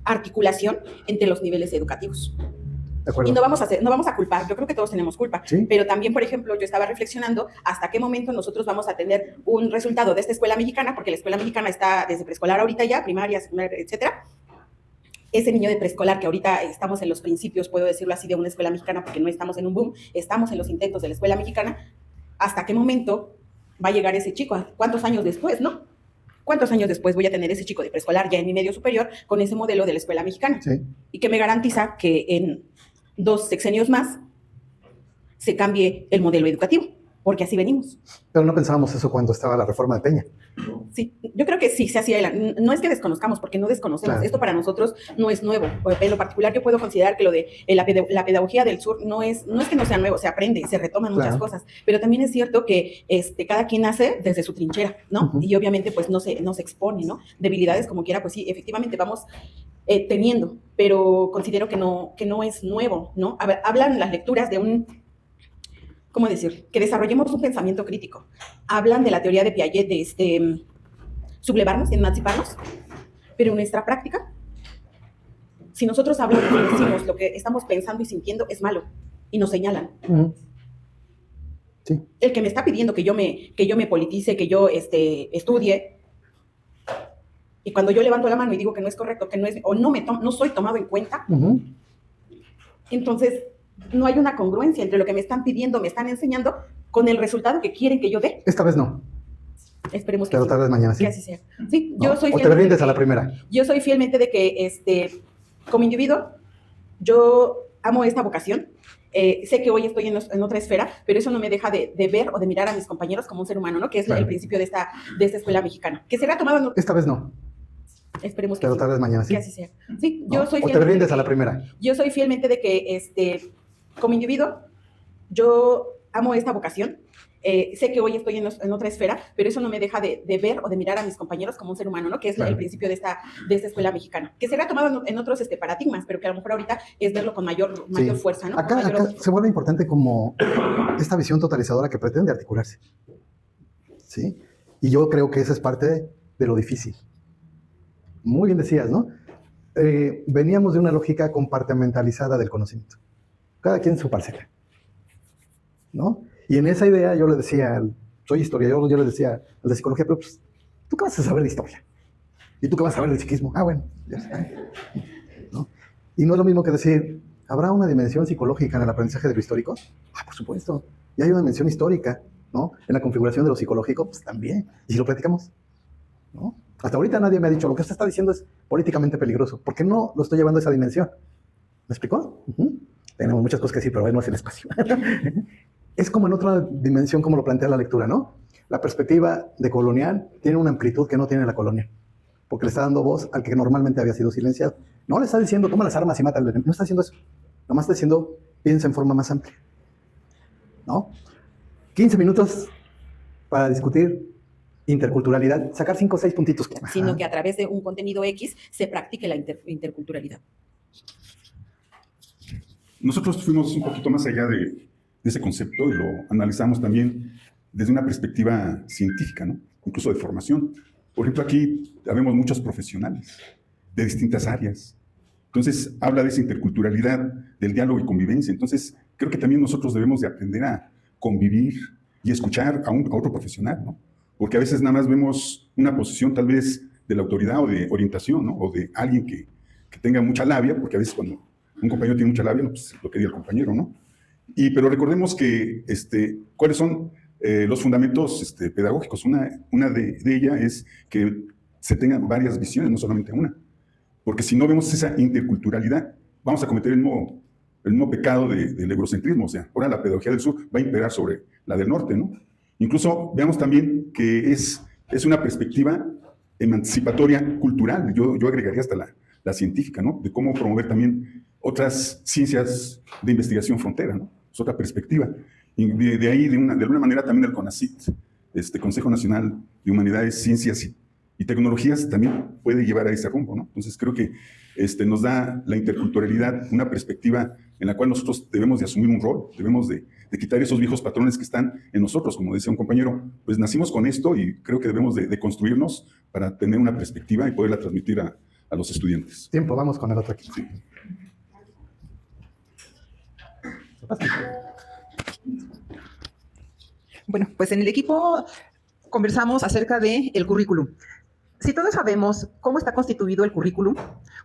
articulación entre los niveles educativos. De acuerdo. Y no vamos a culpar, yo creo que todos tenemos culpa, Sí. pero también, por ejemplo, yo estaba reflexionando hasta qué momento nosotros vamos a tener un resultado de esta escuela mexicana, porque la escuela mexicana está desde preescolar ahorita ya, primaria, secundaria, etcétera. Ese niño de preescolar que ahorita estamos en los principios, puedo decirlo así, de una escuela mexicana, porque no estamos en un boom, estamos en los intentos de la escuela mexicana, ¿hasta qué momento va a llegar ese chico? ¿Cuántos años después, no? ¿Cuántos años después voy a tener ese chico de preescolar ya en mi medio superior con ese modelo de la escuela mexicana? Sí. Y que me garantiza que en 2 sexenios más se cambie el modelo educativo, porque así venimos. Pero no pensábamos eso cuando estaba la reforma de Peña. Sí, yo creo que sí se hacía. No es que desconozcamos, porque no desconocemos. Claro. Esto para nosotros no es nuevo. En lo particular, yo puedo considerar que lo de la pedagogía del sur no es que no sea nuevo, se aprende, se retoman muchas Claro. cosas, pero también es cierto que cada quien hace desde su trinchera, ¿no? Ujú. Y obviamente pues no se expone, ¿no? Debilidades como quiera, pues sí, efectivamente vamos teniendo, pero considero que no es nuevo, ¿no? A ver, hablan las lecturas de ¿cómo decir? Que desarrollemos un pensamiento crítico. Hablan de la teoría de Piaget de sublevarnos, emanciparnos, pero en nuestra práctica, si nosotros hablamos y decimos lo que estamos pensando y sintiendo, es malo, y nos señalan. Sí. El que me está pidiendo que yo me politice, que yo estudie, y cuando yo levanto la mano y digo que no es correcto, que no es, o no soy tomado en cuenta, entonces no hay una congruencia entre lo que me están pidiendo, me están enseñando, con el resultado que quieren que yo dé. Esta vez no, Esperemos que pero sí, tal vez mañana sí. que así sea. Sí, ¿No? yo soy O te fielmente rindes de a la que- primera. Yo soy fielmente de que, como individuo, yo amo esta vocación. Sé que hoy estoy en otra esfera, pero eso no me deja de ver o de mirar a mis compañeros como un ser humano, ¿no? Que es Claro. el principio de esta escuela mexicana. Que será tomado, no, Esta vez no, esperemos que pero sí, tal vez mañana sí. que así sea. Sí, ¿No? yo soy O te fielmente rindes de a la que- primera. Yo soy fielmente de que, como individuo, yo amo esta vocación. sé que hoy estoy en otra esfera, pero eso no me deja de ver o de mirar a mis compañeros como un ser humano, ¿no? Que es el principio de esta escuela mexicana, que será tomado en otros paradigmas, pero que a lo mejor ahorita es verlo con mayor fuerza, ¿no? Acá se vuelve importante como esta visión totalizadora que pretende articularse, ¿sí? Y yo creo que esa es parte de lo difícil. Muy bien decías, ¿no? Veníamos de una lógica compartimentalizada del conocimiento. Cada quien su parcela, ¿no? Y en esa idea yo le decía, soy historiador, yo le decía al de psicología, pero pues, ¿tú qué vas a saber de historia? ¿Y tú qué vas a saber de psiquismo? Ah, bueno, ya está, ¿no? Y no es lo mismo que decir, ¿habrá una dimensión psicológica en el aprendizaje de lo histórico? Ah, por supuesto. Y hay una dimensión histórica, ¿no? En la configuración de lo psicológico, pues también. Y si lo platicamos, ¿no? Hasta ahorita nadie me ha dicho, lo que usted está diciendo es políticamente peligroso. ¿Por qué no lo estoy llevando a esa dimensión? ¿Me explicó? Tenemos muchas cosas que decir, pero no es el espacio. Es como en otra dimensión, como lo plantea la lectura, ¿no? La perspectiva de colonial tiene una amplitud que no tiene la colonial, porque le está dando voz al que normalmente había sido silenciado. No le está diciendo, toma las armas y mata al enemigo. No está haciendo eso. Nomás está diciendo, piensa en forma más amplia, ¿no? 15 minutos para discutir interculturalidad, sacar 5 o 6 puntitos. Sino que a través de un contenido X se practique la interculturalidad. Nosotros fuimos un poquito más allá de ese concepto y lo analizamos también desde una perspectiva científica, ¿no? Incluso de formación. Por ejemplo, aquí habemos muchos profesionales de distintas áreas. Entonces, habla de esa interculturalidad, del diálogo y convivencia. Entonces, creo que también nosotros debemos de aprender a convivir y escuchar a otro profesional, ¿no? Porque a veces nada más vemos una posición tal vez de la autoridad o de orientación, ¿no? O de alguien que tenga mucha labia, porque a veces cuando un compañero tiene mucha labia, no, pues lo que diga el compañero, ¿no? Pero recordemos que, ¿cuáles son los fundamentos pedagógicos? Una de ellas es que se tengan varias visiones, no solamente una. Porque si no vemos esa interculturalidad, vamos a cometer el mismo pecado del eurocentrismo. O sea, ahora la pedagogía del sur va a imperar sobre la del norte, ¿no? Incluso veamos también que es una perspectiva emancipatoria cultural. Yo agregaría hasta la científica, ¿no? De cómo promover también otras ciencias de investigación frontera, ¿no? Es otra perspectiva. Y de ahí, de alguna manera, también el CONACYT, Consejo Nacional de Humanidades, Ciencias y Tecnologías, también puede llevar a ese rumbo, ¿no? Entonces, creo que nos da la interculturalidad una perspectiva en la cual nosotros debemos de asumir un rol, debemos de quitar esos viejos patrones que están en nosotros. Como decía un compañero, pues nacimos con esto y creo que debemos de construirnos para tener una perspectiva y poderla transmitir a los estudiantes. Tiempo, vamos con el otro aquí. Sí. Bueno, pues en el equipo conversamos acerca del currículum. Si todos sabemos cómo está constituido el currículum,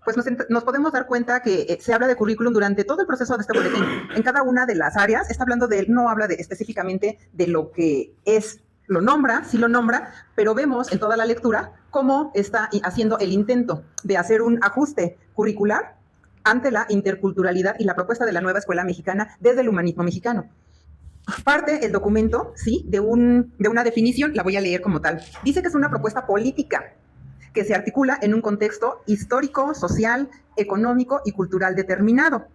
pues nos podemos dar cuenta que se habla de currículum durante todo el proceso de este boletín. En cada una de las áreas está hablando no habla específicamente de lo que es, lo nombra, sí lo nombra, pero vemos en toda la lectura cómo está haciendo el intento de hacer un ajuste curricular ante la interculturalidad y la propuesta de la nueva escuela mexicana desde el humanismo mexicano. Parte el documento, sí, de una definición, la voy a leer como tal. Dice que es una propuesta política que se articula en un contexto histórico, social, económico y cultural determinado.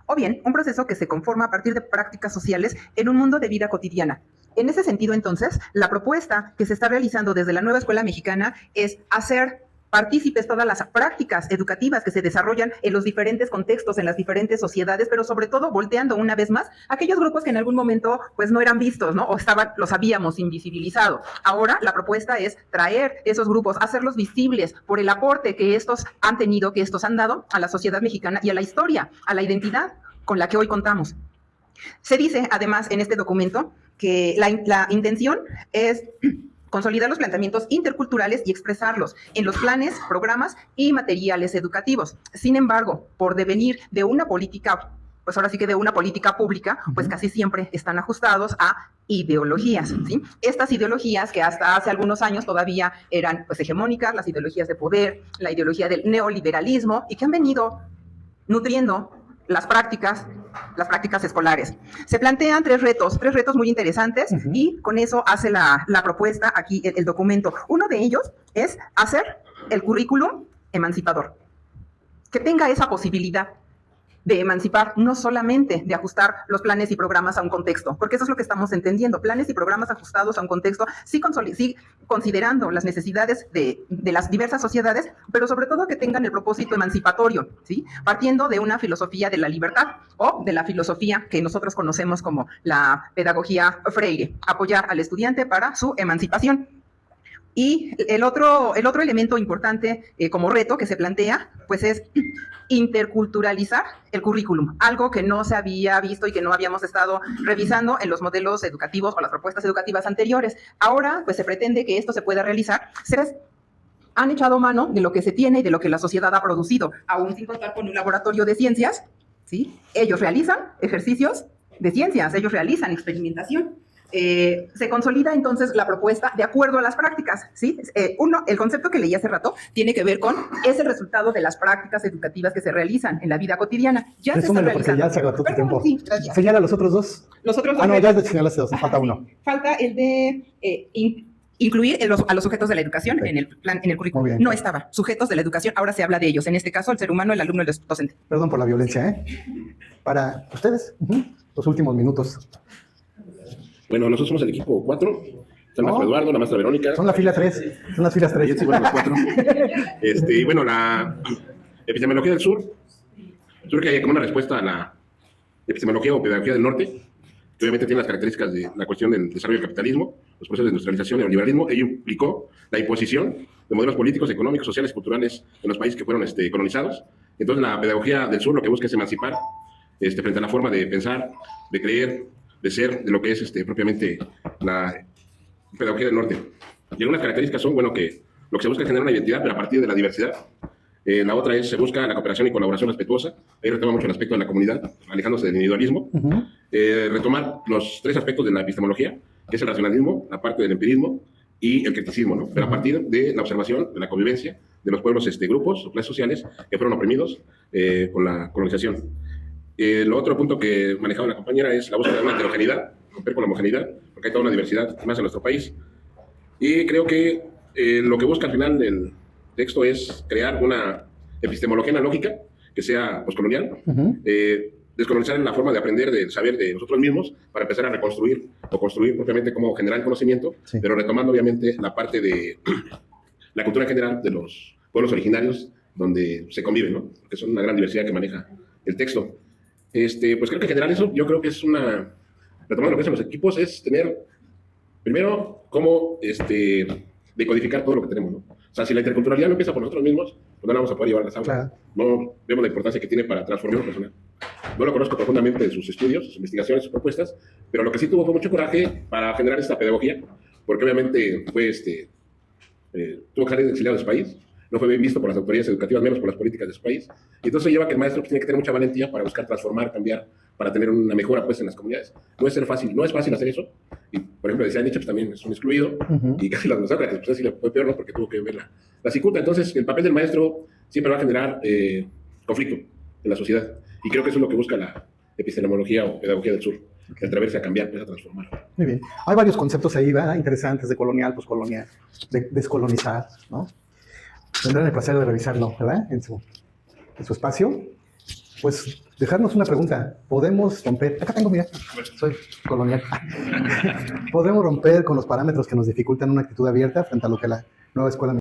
O bien, un proceso que se conforma a partir de prácticas sociales en un mundo de vida cotidiana. En ese sentido, entonces, la propuesta que se está realizando desde la nueva escuela mexicana es hacer partícipes todas las prácticas educativas que se desarrollan en los diferentes contextos, en las diferentes sociedades, pero sobre todo volteando una vez más aquellos grupos que en algún momento pues no eran vistos, ¿no? O los habíamos invisibilizado. Ahora la propuesta es traer esos grupos, hacerlos visibles por el aporte que estos han tenido, que estos han dado a la sociedad mexicana y a la historia, a la identidad con la que hoy contamos. Se dice además en este documento que la intención es consolidar los planteamientos interculturales y expresarlos en los planes, programas y materiales educativos. Sin embargo, por devenir de una política, pues ahora sí que de una política pública, pues casi siempre están ajustados a ideologías, ¿sí? Estas ideologías que hasta hace algunos años todavía eran pues hegemónicas, las ideologías de poder, la ideología del neoliberalismo, y que han venido nutriendo las prácticas escolares. Se plantean tres retos muy interesantes, y con eso hace la propuesta aquí el documento. Uno de ellos es hacer el currículum emancipador, que tenga esa posibilidad de emancipar, no solamente de ajustar los planes y programas a un contexto, porque eso es lo que estamos entendiendo, planes y programas ajustados a un contexto, sí considerando las necesidades de las diversas sociedades, pero sobre todo que tengan el propósito emancipatorio, ¿sí? Partiendo de una filosofía de la libertad o de la filosofía que nosotros conocemos como la pedagogía Freire, apoyar al estudiante para su emancipación. Y el otro elemento importante como reto que se plantea, pues es interculturalizar el currículum, algo que no se había visto y que no habíamos estado revisando en los modelos educativos o las propuestas educativas anteriores. Ahora, pues se pretende que esto se pueda realizar. Han echado mano de lo que se tiene y de lo que la sociedad ha producido, aún sin contar con un laboratorio de ciencias, ¿sí? Ellos realizan ejercicios de ciencias, ellos realizan experimentación. Se consolida entonces la propuesta de acuerdo a las prácticas, ¿sí? El concepto que leí hace rato tiene que ver con es el resultado de las prácticas educativas que se realizan en la vida cotidiana. Ya se está realizando. Porque ya se agotó tu tiempo. Sí, gracias. Señala los otros dos. Los otros dos. No, ya señalaste dos, falta uno. Sí. Falta el de incluir a los sujetos de la educación en el plan, en el currículum. No estaba. Sujetos de la educación, ahora se habla de ellos. En este caso, el ser humano, el alumno, el docente. Perdón por la violencia, ¿eh? Para ustedes, los últimos minutos. Bueno, nosotros somos el equipo 4. Está el maestro Eduardo, la maestra Verónica. Son la fila 3. Son las filas 3. Sí, bueno, los 4. Y bueno, la epistemología del sur. Creo que hay como una respuesta a la epistemología o pedagogía del norte, que obviamente tiene las características de la cuestión del desarrollo del capitalismo, los procesos de industrialización y el liberalismo. Ello implicó la imposición de modelos políticos, económicos, sociales, culturales en los países que fueron colonizados. Entonces, la pedagogía del sur lo que busca es emancipar frente a la forma de pensar, de creer, de ser, de lo que es propiamente la pedagogía del norte. Y algunas características son, bueno, que lo que se busca es generar una identidad, pero a partir de la diversidad. La otra es, se busca la cooperación y colaboración respetuosa. Ahí retoma mucho el aspecto de la comunidad, alejándose del individualismo. Retomar los 3 aspectos de la epistemología, que es el racionalismo, la parte del empirismo y el criticismo, ¿no? Pero a partir de la observación, de la convivencia de los pueblos, grupos o clases sociales que fueron oprimidos con la colonización. El otro punto que manejaba la compañera es la búsqueda de una heterogeneidad, romper con la homogeneidad, porque hay toda una diversidad más en nuestro país. Y creo que lo que busca al final del texto es crear una epistemología analógica que sea postcolonial, descolonizar en la forma de aprender, del saber de nosotros mismos, para empezar a reconstruir o construir propiamente cómo generar conocimiento, sí, pero retomando obviamente la parte de la cultura en general de los pueblos originarios donde se conviven, ¿no? Porque son una gran diversidad que maneja el texto. Pues creo que en general eso, yo creo que es una, retomando lo que hacen los equipos, es tener, primero, cómo decodificar todo lo que tenemos, ¿no? O sea, si la interculturalidad no empieza por nosotros mismos, pues no la vamos a poder llevar a las aulas. Claro. No vemos la importancia que tiene para transformar lo personal. No lo conozco profundamente de sus estudios, sus investigaciones, sus propuestas, pero lo que sí tuvo fue mucho coraje para generar esta pedagogía, porque obviamente fue, tuvo que salir exiliado de su país, no fue bien visto por las autoridades educativas, menos por las políticas de su país. Y entonces lleva que el maestro tiene que tener mucha valentía para buscar transformar, cambiar, para tener una mejora pues, en las comunidades. No es fácil hacer eso. Y, por ejemplo, decía Nietzsche, pues, también es un excluido, y casi las Sócrates, pues así le fue peor, ¿no? Porque tuvo que ver la cicuta. Entonces, el papel del maestro siempre va a generar conflicto en la sociedad. Y creo que eso es lo que busca la epistemología o pedagogía del sur, el atreverse a cambiar, pues a transformar. Muy bien. Hay varios conceptos ahí, ¿verdad? Interesantes, de colonial, poscolonial, de descolonizar, ¿no? Tendrán el placer de revisarlo, ¿verdad? En su espacio. Pues, dejarnos una pregunta. ¿Podemos romper? Acá tengo, mira, soy colonial. ¿Podemos romper con los parámetros que nos dificultan una actitud abierta frente a lo que la nueva escuela